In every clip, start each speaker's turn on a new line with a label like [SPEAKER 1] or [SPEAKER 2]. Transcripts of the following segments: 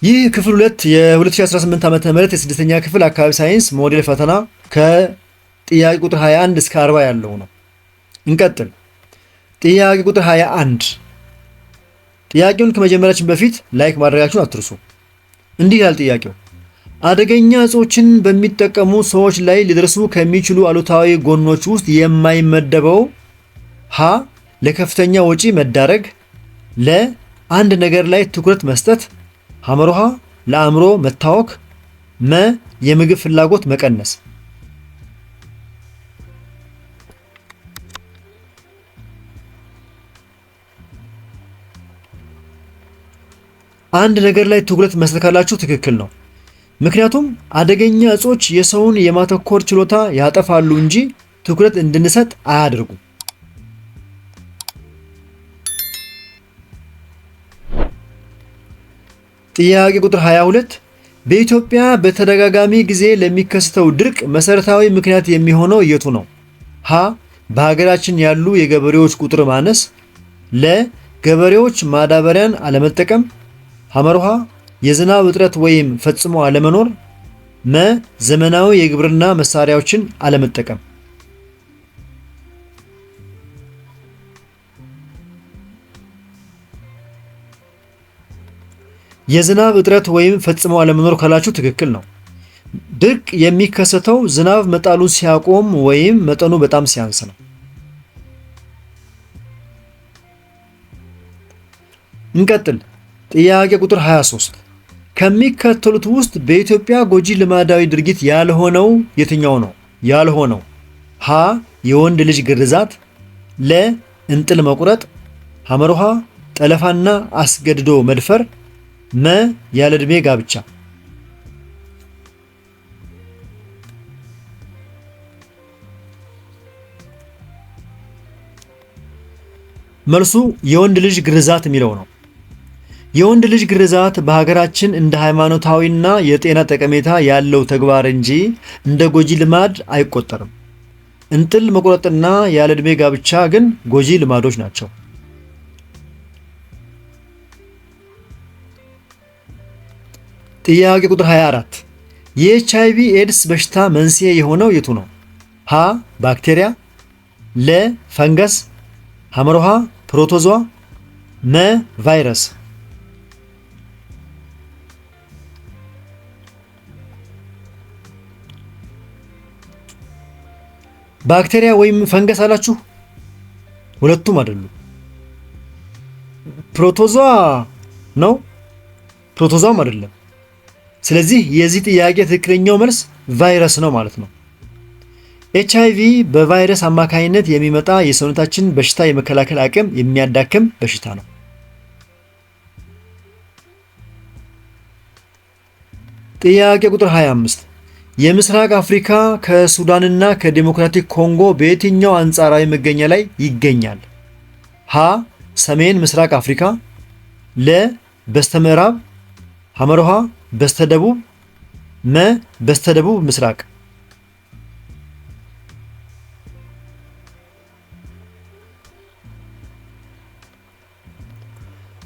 [SPEAKER 1] ይህ ክፍል 2 የ2018 ዓመተ ምህረት የስድስተኛ ክፍል አካባቢ ሳይንስ ሞዴል ፈተና ከጥያቄ ቁጥር 21 እስከ 40 ያለው ነው። እንቀጥል። ጥያቄ ቁጥር 21 ጥያቄውን ከመጀመራችን በፊት ላይክ ማድረጋችሁን አትርሱ። እንዲህ ይላል ጥያቄው። አደገኛ እጾችን በሚጠቀሙ ሰዎች ላይ ሊደርሱ ከሚችሉ አሉታዊ ጎኖች ውስጥ የማይመደበው ሀ ለከፍተኛ ወጪ መዳረግ፣ ለ አንድ ነገር ላይ ትኩረት መስጠት፣ ሐመሮሃ ለአእምሮ መታወክ፣ መ የምግብ ፍላጎት መቀነስ። አንድ ነገር ላይ ትኩረት መስጠት ካላችሁ ትክክል ነው። ምክንያቱም አደገኛ እጾች የሰውን የማተኮር ችሎታ ያጠፋሉ እንጂ ትኩረት እንድንሰጥ አያደርጉም። ጥያቄ ቁጥር 22 በኢትዮጵያ በተደጋጋሚ ጊዜ ለሚከሰተው ድርቅ መሰረታዊ ምክንያት የሚሆነው የቱ ነው? ሀ በሀገራችን ያሉ የገበሬዎች ቁጥር ማነስ፣ ለ ገበሬዎች ማዳበሪያን አለመጠቀም፣ ሐመርሃ የዝናብ እጥረት ወይም ፈጽሞ አለመኖር፣ መ ዘመናዊ የግብርና መሳሪያዎችን አለመጠቀም። የዝናብ እጥረት ወይም ፈጽሞ አለመኖር ካላችሁ ትክክል ነው። ድርቅ የሚከሰተው ዝናብ መጣሉን ሲያቆም ወይም መጠኑ በጣም ሲያንስ ነው። እንቀጥል። ጥያቄ ቁጥር 23 ከሚከተሉት ውስጥ በኢትዮጵያ ጎጂ ልማዳዊ ድርጊት ያልሆነው የትኛው ነው? ያልሆነው ሀ የወንድ ልጅ ግርዛት፣ ለ እንጥል መቁረጥ፣ ሐመርሃ ጠለፋና አስገድዶ መድፈር፣ መ ያለ ዕድሜ ጋብቻ። መልሱ የወንድ ልጅ ግርዛት የሚለው ነው። የወንድ ልጅ ግርዛት በሀገራችን እንደ ሃይማኖታዊና የጤና ጠቀሜታ ያለው ተግባር እንጂ እንደ ጎጂ ልማድ አይቆጠርም። እንጥል መቁረጥና ያለ ዕድሜ ጋብቻ ግን ጎጂ ልማዶች ናቸው። ጥያቄ ቁጥር 24 የኤችአይቪ ኤድስ በሽታ መንስኤ የሆነው የቱ ነው? ሀ ባክቴሪያ፣ ለ ፈንገስ፣ ሐመርሃ ፕሮቶዟ፣ መ ቫይረስ። ባክቴሪያ ወይም ፈንገስ አላችሁ? ሁለቱም አይደሉም። ፕሮቶዟ ነው፣ ፕሮቶዟም አይደለም። ስለዚህ የዚህ ጥያቄ ትክክለኛው መልስ ቫይረስ ነው ማለት ነው። ኤችአይቪ በቫይረስ አማካኝነት የሚመጣ የሰውነታችን በሽታ የመከላከል አቅም የሚያዳክም በሽታ ነው። ጥያቄ ቁጥር 25 የምስራቅ አፍሪካ ከሱዳንና ከዲሞክራቲክ ኮንጎ በየትኛው አንጻራዊ መገኛ ላይ ይገኛል? ሀ ሰሜን ምስራቅ አፍሪካ፣ ለ በስተምዕራብ፣ ሐመርሃ በስተደቡብ፣ መ በስተደቡብ ምስራቅ።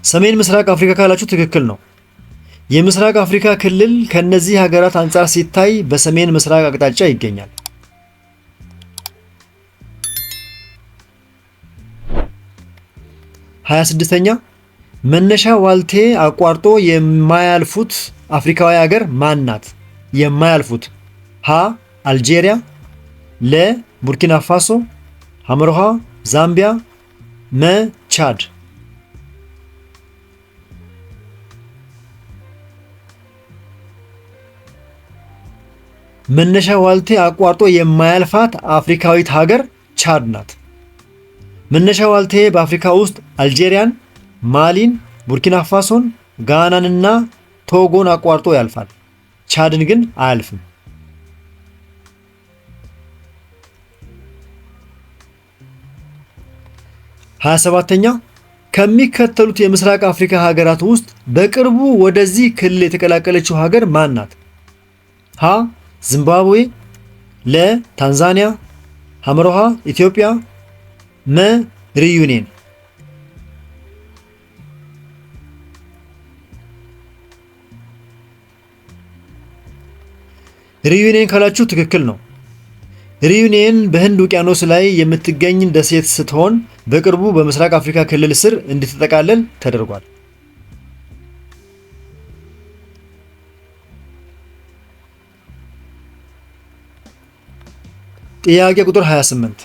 [SPEAKER 1] ሰሜን ምስራቅ አፍሪካ ካላችሁ ትክክል ነው። የምስራቅ አፍሪካ ክልል ከነዚህ ሀገራት አንጻር ሲታይ በሰሜን ምስራቅ አቅጣጫ ይገኛል። 26ኛ መነሻ ዋልቴ አቋርጦ የማያልፉት አፍሪካዊ ሀገር ማን ናት? የማያልፉት ሀ አልጄሪያ፣ ለ ቡርኪና ፋሶ፣ ሐመርሃ ዛምቢያ፣ መ ቻድ። መነሻ ዋልቴ አቋርጦ የማያልፋት አፍሪካዊት ሀገር ቻድ ናት። መነሻ ዋልቴ በአፍሪካ ውስጥ አልጄሪያን፣ ማሊን፣ ቡርኪና ፋሶን፣ ጋናንና ቶጎን አቋርጦ ያልፋል። ቻድን ግን አያልፍም። 27ኛ ከሚከተሉት የምስራቅ አፍሪካ ሀገራት ውስጥ በቅርቡ ወደዚህ ክልል የተቀላቀለችው ሀገር ማን ናት? ሀ ዚምባብዌ፣ ለ ታንዛኒያ፣ ሐመርሃ ኢትዮጵያ፣ መ ሪዩኒየን። ሪዩኒየን ካላችሁ ትክክል ነው። ሪዩኒየን በህንድ ውቅያኖስ ላይ የምትገኝ ደሴት ስትሆን በቅርቡ በምስራቅ አፍሪካ ክልል ስር እንድትጠቃለል ተደርጓል። ጥያቄ ቁጥር 28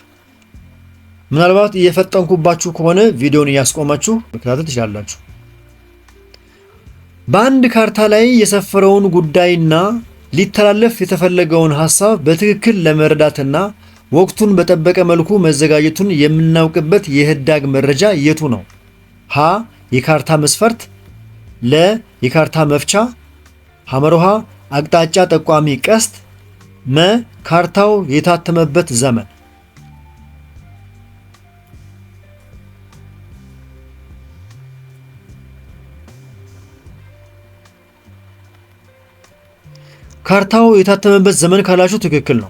[SPEAKER 1] ምናልባት እየፈጠንኩባችሁ ከሆነ ቪዲዮውን እያስቆማችሁ መከታተል ትችላላችሁ። በአንድ ካርታ ላይ የሰፈረውን ጉዳይና ሊተላለፍ የተፈለገውን ሐሳብ በትክክል ለመረዳትና ወቅቱን በጠበቀ መልኩ መዘጋጀቱን የምናውቅበት የህዳግ መረጃ የቱ ነው? ሀ የካርታ መስፈርት፣ ለ የካርታ መፍቻ፣ ሐመሮሃ አቅጣጫ ጠቋሚ ቀስት፣ መ ካርታው የታተመበት ዘመን። ካርታው የታተመበት ዘመን ካላችሁ ትክክል ነው።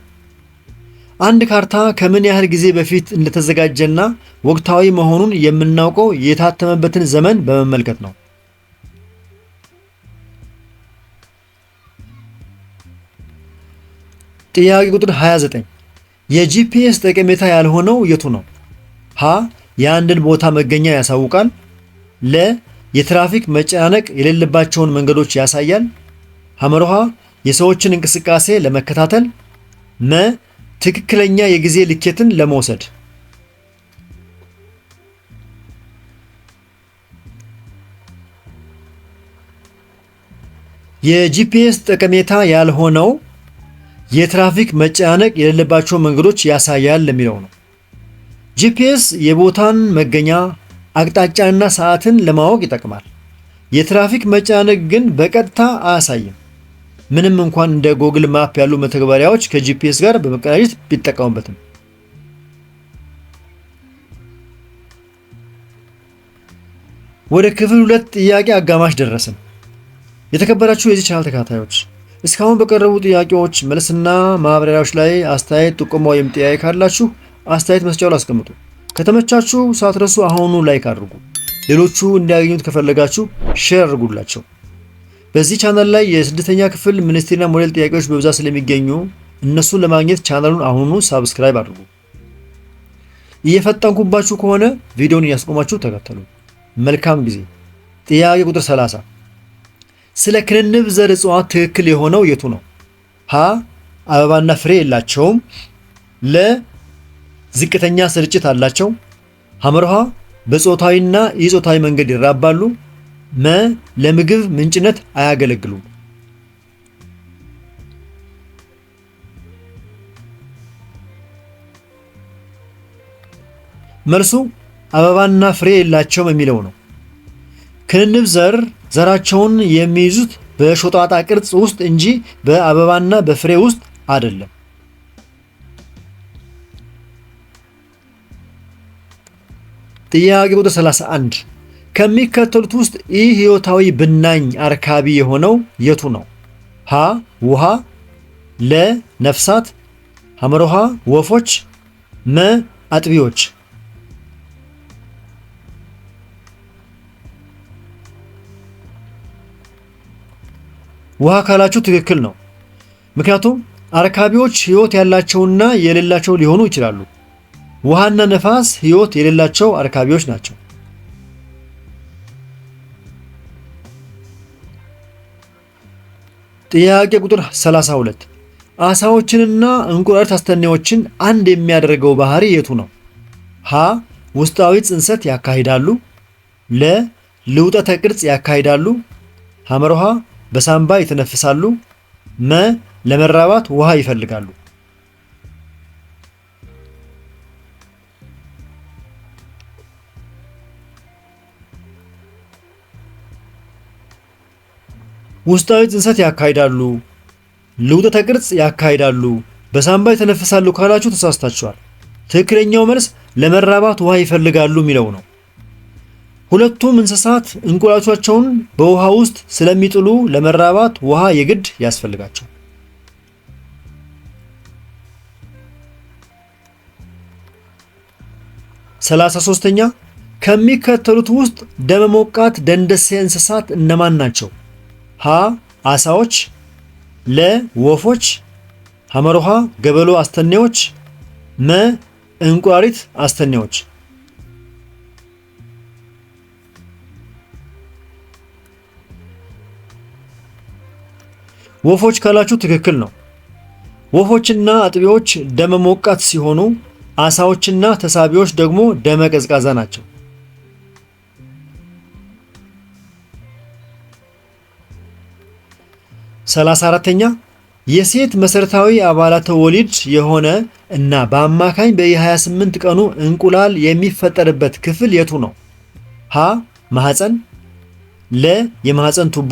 [SPEAKER 1] አንድ ካርታ ከምን ያህል ጊዜ በፊት እንደተዘጋጀና ወቅታዊ መሆኑን የምናውቀው የታተመበትን ዘመን በመመልከት ነው። ጥያቄ ቁጥር 29 የጂፒኤስ ጠቀሜታ ያልሆነው የቱ ነው? ሀ የአንድን ቦታ መገኛ ያሳውቃል፣ ለ የትራፊክ መጨናነቅ የሌለባቸውን መንገዶች ያሳያል፣ ሐመሮሃ የሰዎችን እንቅስቃሴ ለመከታተል፣ መ ትክክለኛ የጊዜ ልኬትን ለመውሰድ። የጂፒኤስ ጠቀሜታ ያልሆነው የትራፊክ መጨናነቅ የሌለባቸው መንገዶች ያሳያል ለሚለው ነው። ጂፒኤስ የቦታን መገኛ አቅጣጫና ሰዓትን ለማወቅ ይጠቅማል። የትራፊክ መጨናነቅ ግን በቀጥታ አያሳይም። ምንም እንኳን እንደ ጎግል ማፕ ያሉ መተግበሪያዎች ከጂፒኤስ ጋር በመቀናጀት ቢጠቀሙበትም። ወደ ክፍል 2 ጥያቄ አጋማሽ ደረስን። የተከበራችሁ የዚህ ቻናል ተከታታዮች እስካሁን በቀረቡ ጥያቄዎች መልስና ማብራሪያዎች ላይ አስተያየት፣ ጥቆማ ወይም ጥያቄ ካላችሁ አስተያየት መስጫው ላይ አስቀምጡ። ከተመቻችሁ ሳትረሱ አሁኑ ላይክ አድርጉ። ሌሎቹ እንዲያገኙት ከፈለጋችሁ ሼር አድርጉላቸው። በዚህ ቻናል ላይ የስድስተኛ ክፍል ሚኒስትሪና ሞዴል ጥያቄዎች በብዛት ስለሚገኙ እነሱን ለማግኘት ቻናሉን አሁኑ ሳብስክራይብ አድርጉ። እየፈጠንኩባችሁ ከሆነ ቪዲዮውን እያስቆማችሁ ተከተሉ። መልካም ጊዜ። ጥያቄ ቁጥር 30 ስለ ክንንብ ዘር እጽዋት ትክክል የሆነው የቱ ነው? ሀ አበባና ፍሬ የላቸውም፣ ለ ዝቅተኛ ስርጭት አላቸው፣ ሐመርሃ በጾታዊና ኢጾታዊ መንገድ ይራባሉ፣ መ ለምግብ ምንጭነት አያገለግሉም። መልሱ አበባና ፍሬ የላቸውም የሚለው ነው። ክንንብ ዘራቸውን የሚይዙት በሾጣጣ ቅርጽ ውስጥ እንጂ በአበባና በፍሬ ውስጥ አይደለም። ጥያቄ ቁጥር 31 ከሚከተሉት ውስጥ ይህ ህይወታዊ ብናኝ አርካቢ የሆነው የቱ ነው? ሀ ውሃ፣ ለ ነፍሳት፣ ሐመሮሃ ወፎች፣ መ አጥቢዎች። ውሃ ካላችሁ ትክክል ነው። ምክንያቱም አርካቢዎች ህይወት ያላቸውና የሌላቸው ሊሆኑ ይችላሉ። ውሃና ነፋስ ህይወት የሌላቸው አርካቢዎች ናቸው። ጥያቄ ቁጥር 32 አሳዎችንና እንቁራሪት አስተኔዎችን አንድ የሚያደርገው ባህሪ የቱ ነው? ሀ ውስጣዊ ጽንሰት ያካሂዳሉ፣ ለ ልውጠተ ቅርጽ ያካሂዳሉ፣ ሐመሮሃ በሳምባ ይተነፍሳሉ፣ መ ለመራባት ውሃ ይፈልጋሉ። ውስጣዊ ጽንሰት ያካሂዳሉ፣ ልውጠተ ቅርጽ ያካሂዳሉ፣ በሳምባ ይተነፍሳሉ ካላችሁ ተሳስታችኋል። ትክክለኛው መልስ ለመራባት ውሃ ይፈልጋሉ የሚለው ነው። ሁለቱም እንስሳት እንቁላሎቻቸውን በውሃ ውስጥ ስለሚጥሉ ለመራባት ውሃ የግድ ያስፈልጋቸው። 33ኛ ከሚከተሉት ውስጥ ደመ ሞቃት ደንደሴ እንስሳት እነማን ናቸው? ሀ አሳዎች፣ ለ ወፎች፣ ሐመሮሃ ገበሎ አስተኔዎች፣ መ እንቁራሪት አስተኔዎች። ወፎች ካላችሁ ትክክል ነው። ወፎችና አጥቢዎች ደመ ሞቃት ሲሆኑ አሳዎችና ተሳቢዎች ደግሞ ደመ ቀዝቃዛ ናቸው። 34ኛ የሴት መሰረታዊ አባላተ ወሊድ የሆነ እና በአማካኝ በየ28 ቀኑ እንቁላል የሚፈጠርበት ክፍል የቱ ነው? ሀ ማህፀን፣ ለ የማህፀን ቱቦ፣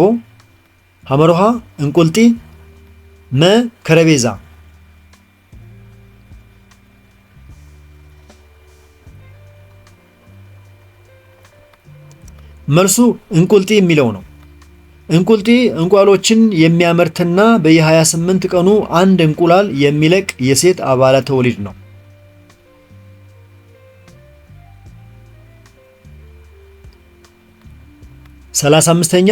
[SPEAKER 1] ሐመሮሃ እንቁልጢ፣ መ ከረቤዛ። መልሱ እንቁልጢ የሚለው ነው። እንቁልጢ እንቁላሎችን የሚያመርትና በየ28 ቀኑ አንድ እንቁላል የሚለቅ የሴት አባላተ ወሊድ ነው። 35ኛ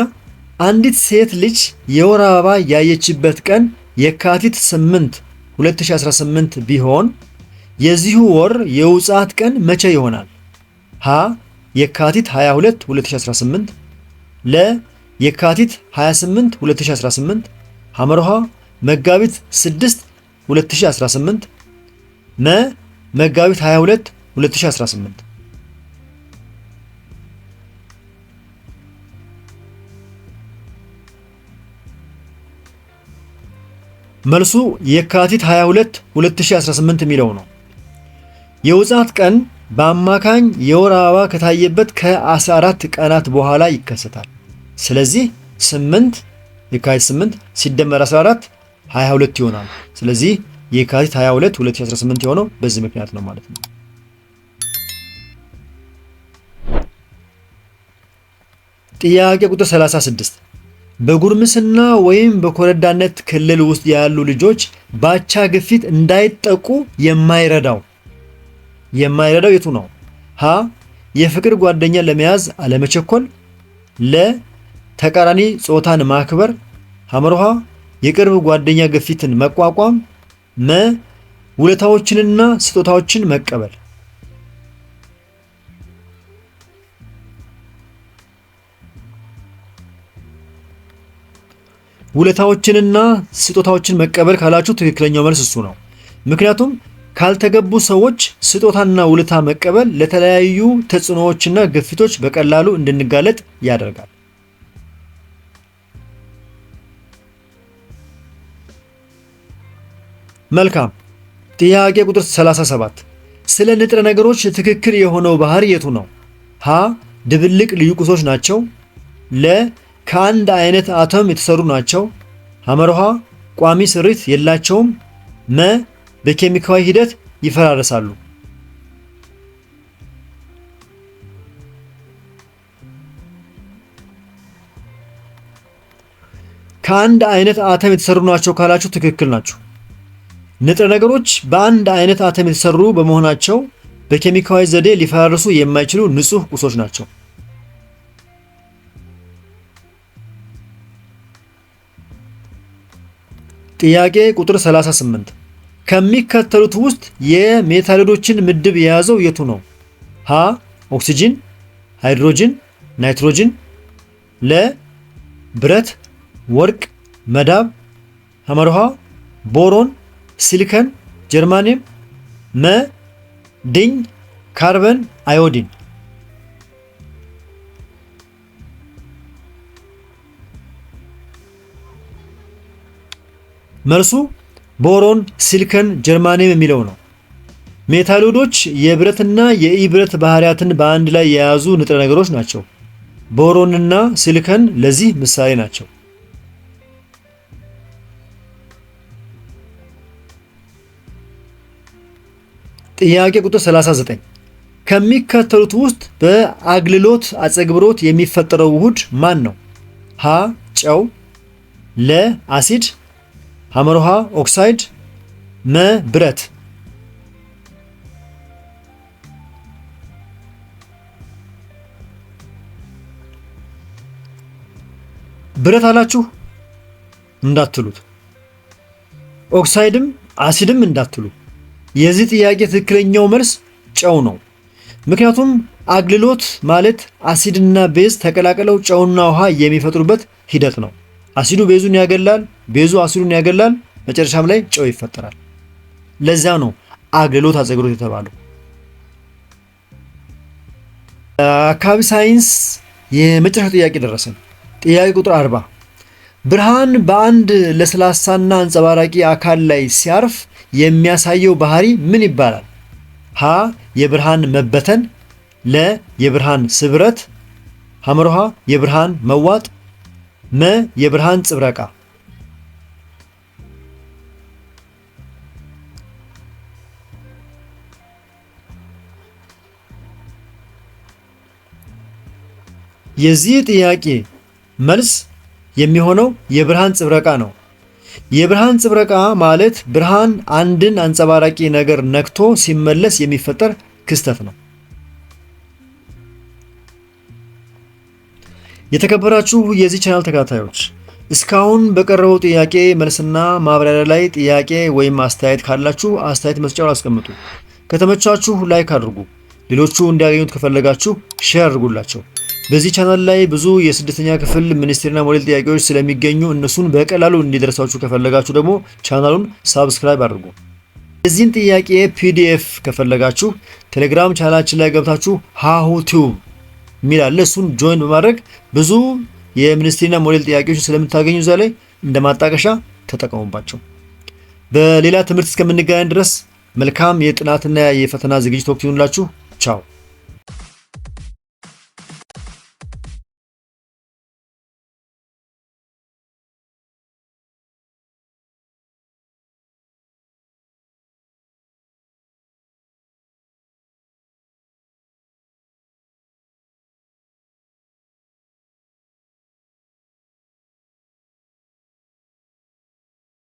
[SPEAKER 1] አንዲት ሴት ልጅ የወር አበባ ያየችበት ቀን የካቲት 8 2018 ቢሆን የዚሁ ወር የውጻት ቀን መቼ ይሆናል? ሀ የካቲት 22 2018፣ ለ የካቲት 28 2018፣ ሐመርሃ መጋቢት 6 2018፣ መ መጋቢት 22 2018። መልሱ የካቲት 22 2018 የሚለው ነው። የውጻት ቀን በአማካኝ የወር አበባ ከታየበት ከ14 ቀናት በኋላ ይከሰታል። ስለዚህ 8 የካቲት 8 ሲደመር 14 22 ይሆናል። ስለዚህ የካቲት 22 2018 የሆነው በዚህ ምክንያት ነው ማለት ነው። ጥያቄ ቁጥር 36 በጉርምስና ወይም በኮረዳነት ክልል ውስጥ ያሉ ልጆች በአቻ ግፊት እንዳይጠቁ የማይረዳው የቱ ነው? ሀ የፍቅር ጓደኛ ለመያዝ አለመቸኮል፣ ለ ተቃራኒ ጾታን ማክበር፣ ሐመርሃ የቅርብ ጓደኛ ግፊትን መቋቋም፣ መ ውለታዎችንና ስጦታዎችን መቀበል። ውለታዎችንና ስጦታዎችን መቀበል ካላችሁ ትክክለኛው መልስ እሱ ነው። ምክንያቱም ካልተገቡ ሰዎች ስጦታና ውለታ መቀበል ለተለያዩ ተጽዕኖዎችና ግፊቶች በቀላሉ እንድንጋለጥ ያደርጋል። መልካም። ጥያቄ ቁጥር 37 ስለ ንጥረ ነገሮች ትክክል የሆነው ባህሪ የቱ ነው? ሀ ድብልቅ ልዩ ቁሶች ናቸው፣ ለ ከአንድ አይነት አተም የተሰሩ ናቸው፣ ሐመርሃ ቋሚ ስሪት የላቸውም፣ መ በኬሚካዊ ሂደት ይፈራረሳሉ። ከአንድ አይነት አተም የተሰሩ ናቸው ካላችሁ ትክክል ናችሁ። ንጥረ ነገሮች በአንድ አይነት አተም የተሰሩ በመሆናቸው በኬሚካዊ ዘዴ ሊፈራረሱ የማይችሉ ንጹህ ቁሶች ናቸው። ጥያቄ ቁጥር 38 ከሚከተሉት ውስጥ የሜታሎዶችን ምድብ የያዘው የቱ ነው? ሀ ኦክሲጅን፣ ሃይድሮጅን፣ ናይትሮጅን፣ ለ ብረት፣ ወርቅ፣ መዳብ፣ ሐመርሃ ቦሮን፣ ሲሊከን፣ ጀርማኒየም፣ መ ድኝ፣ ካርበን፣ አዮዲን። መልሱ ቦሮን፣ ሲሊከን፣ ጀርማኒየም የሚለው ነው። ሜታሎዶች የብረትና የኢብረት ባህሪያትን በአንድ ላይ የያዙ ንጥረ ነገሮች ናቸው። ቦሮንና ሲሊከን ለዚህ ምሳሌ ናቸው። ጥያቄ ቁጥር 39 ከሚከተሉት ውስጥ በአግልሎት አጸግብሮት የሚፈጠረው ውህድ ማን ነው? ሀ ጨው፣ ለ አሲድ፣ ሐመርሃ ኦክሳይድ፣ መ ብረት። ብረት አላችሁ እንዳትሉት። ኦክሳይድም አሲድም እንዳትሉ። የዚህ ጥያቄ ትክክለኛው መልስ ጨው ነው። ምክንያቱም አግልሎት ማለት አሲድና ቤዝ ተቀላቅለው ጨውና ውሃ የሚፈጥሩበት ሂደት ነው። አሲዱ ቤዙን ያገላል፣ ቤዙ አሲዱን ያገላል፣ መጨረሻም ላይ ጨው ይፈጠራል። ለዛ ነው አግልሎት አዘግሎት የተባለው። አካባቢ ሳይንስ የመጨረሻው ጥያቄ ደረሰን። ጥያቄ ቁጥር 40 ብርሃን በአንድ ለስላሳና አንጸባራቂ አካል ላይ ሲያርፍ የሚያሳየው ባህሪ ምን ይባላል? ሀ የብርሃን መበተን፣ ለ የብርሃን ስብረት፣ ሐመርሃ የብርሃን መዋጥ፣ መ የብርሃን ጽብረቃ። የዚህ ጥያቄ መልስ የሚሆነው የብርሃን ጽብረቃ ነው። የብርሃን ጽብረቃ ማለት ብርሃን አንድን አንጸባራቂ ነገር ነክቶ ሲመለስ የሚፈጠር ክስተት ነው። የተከበራችሁ የዚህ ቻናል ተከታታዮች እስካሁን በቀረበው ጥያቄ መልስና ማብራሪያ ላይ ጥያቄ ወይም አስተያየት ካላችሁ አስተያየት መስጫውን አስቀምጡ። ከተመቻችሁ ላይክ አድርጉ። ሌሎቹ እንዲያገኙት ከፈለጋችሁ ሼር አድርጉላቸው። በዚህ ቻናል ላይ ብዙ የስድስተኛ ክፍል ሚኒስቴርና ሞዴል ጥያቄዎች ስለሚገኙ እነሱን በቀላሉ እንዲደርሳችሁ ከፈለጋችሁ ደግሞ ቻናሉን ሳብስክራይብ አድርጉ። የዚህን ጥያቄ ፒዲኤፍ ከፈለጋችሁ ቴሌግራም ቻናላችን ላይ ገብታችሁ ሃሁ ቲዩብ የሚል አለ። እሱን ጆይን በማድረግ ብዙ የሚኒስቴርና ሞዴል ጥያቄዎች ስለምታገኙ እዛ ላይ እንደ ማጣቀሻ ተጠቀሙባቸው። በሌላ ትምህርት እስከምንገናኝ ድረስ መልካም የጥናትና የፈተና ዝግጅት ወቅት ይሁንላችሁ። ቻው።